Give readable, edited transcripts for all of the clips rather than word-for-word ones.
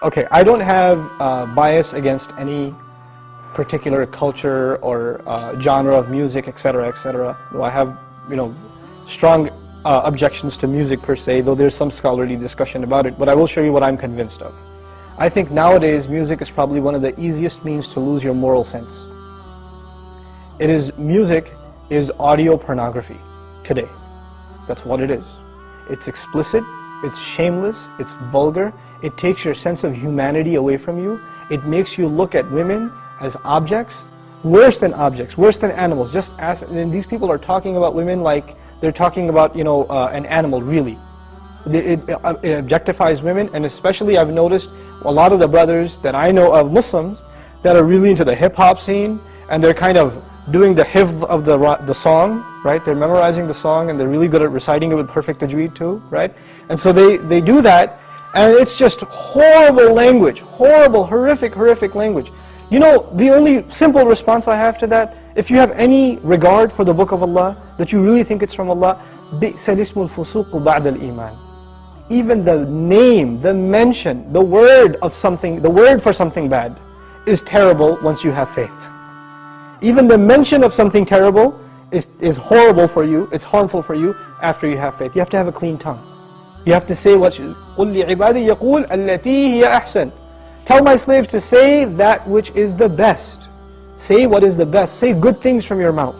Okay, I don't have bias against any particular culture or genre of music, etc., etc. Though I have, strong objections to music per se, though there's some scholarly discussion about it, but I will show you what I'm convinced of. I think nowadays music is probably one of the easiest means to lose your moral sense. Music is audio pornography today. That's what it is. It's explicit, it's shameless, it's vulgar, it takes your sense of humanity away from you, it makes you look at women as objects, worse than animals. Just as, and these people are talking about women like they're talking about, an animal, really. It objectifies women, and especially I've noticed a lot of the brothers that I know of, Muslims, that are really into the hip-hop scene, and they're kind of doing the hifz of the song, right? They're memorizing the song, and they're really good at reciting it with perfect tajweed too, right? And so they do that, and it's just horrible language, horrible, horrific language. The only simple response I have to that, if you have any regard for the book of Allah, that you really think it's from Allah, بِئْسَ الْإِسْمُ الْفُسُوقُ بَعْدَ الْإِيمَانِ. Even the name, the mention, the word for something bad is terrible once you have faith. Even the mention of something terrible is horrible for you, it's harmful for you after you have faith. You have to have a clean tongue. You have to say what you قُلْ لِعِبَادِي يَقُولْ الَّتِي هِيَ أَحْسَنُ. Tell my slaves to say that which is the best. Say what is the best. Say good things from your mouth.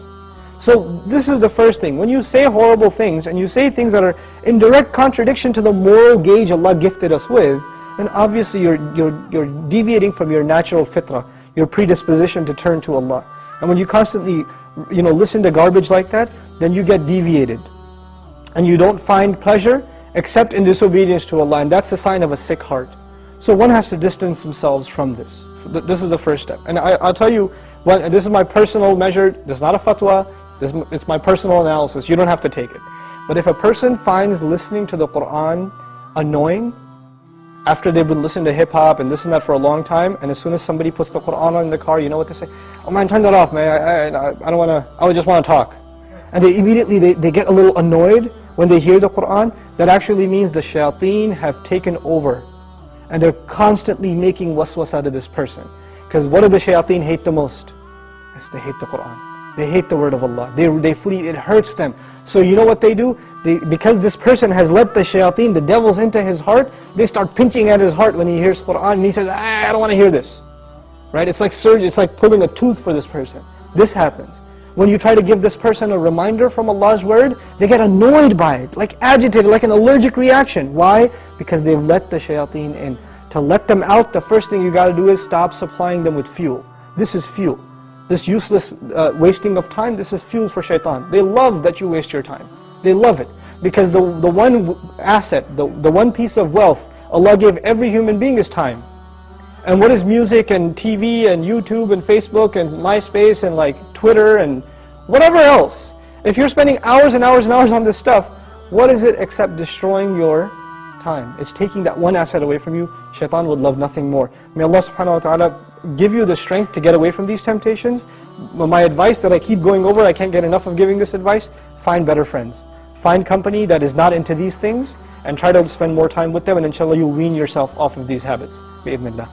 So this is the first thing. When you say horrible things, and you say things that are in direct contradiction to the moral gauge Allah gifted us with, then obviously you're deviating from your natural fitrah, your predisposition to turn to Allah. And when you constantly listen to garbage like that, then you get deviated. And you don't find pleasure except in disobedience to Allah, and that's a sign of a sick heart. So one has to distance themselves from this. This is the first step. And I'll tell you, this is my personal measure, this is not a fatwa, it's my personal analysis, you don't have to take it. But if a person finds listening to the Qur'an annoying, after they've been listening to hip-hop and this and that for a long time, and as soon as somebody puts the Qur'an on in the car, you know what they say? Oh man, turn that off, man, I don't want to, I just want to talk. And they immediately, they get a little annoyed when they hear the Qur'an. That actually means the shayateen have taken over. And they're constantly making waswas out of this person. Because what do the shayateen hate the most? Yes, they hate the Qur'an. They hate the word of Allah. They flee, it hurts them. So you know what they do? Because this person has let the shayateen, the devils, into his heart, they start pinching at his heart when he hears Qur'an, and he says, I don't want to hear this. Right? It's like surgery, it's like pulling a tooth for this person. This happens. When you try to give this person a reminder from Allah's word, they get annoyed by it, like agitated, like an allergic reaction. Why? Because they've let the shayateen in. To let them out, the first thing you got to do is stop supplying them with fuel. This is fuel. This useless wasting of time, this is fuel for shaitan. They love that you waste your time. They love it. Because the one asset, the one piece of wealth Allah gave every human being is time. And what is music and TV and YouTube and Facebook and MySpace and like Twitter and whatever else? If you're spending hours and hours and hours on this stuff, what is it except destroying your time? It's taking that one asset away from you. Shaitan would love nothing more. May Allah subhanahu wa ta'ala give you the strength to get away from these temptations. My advice that I keep going over, I can't get enough of giving this advice, find better friends. Find company that is not into these things and try to spend more time with them, and inshallah you'll wean yourself off of these habits. Bi-idhnillah.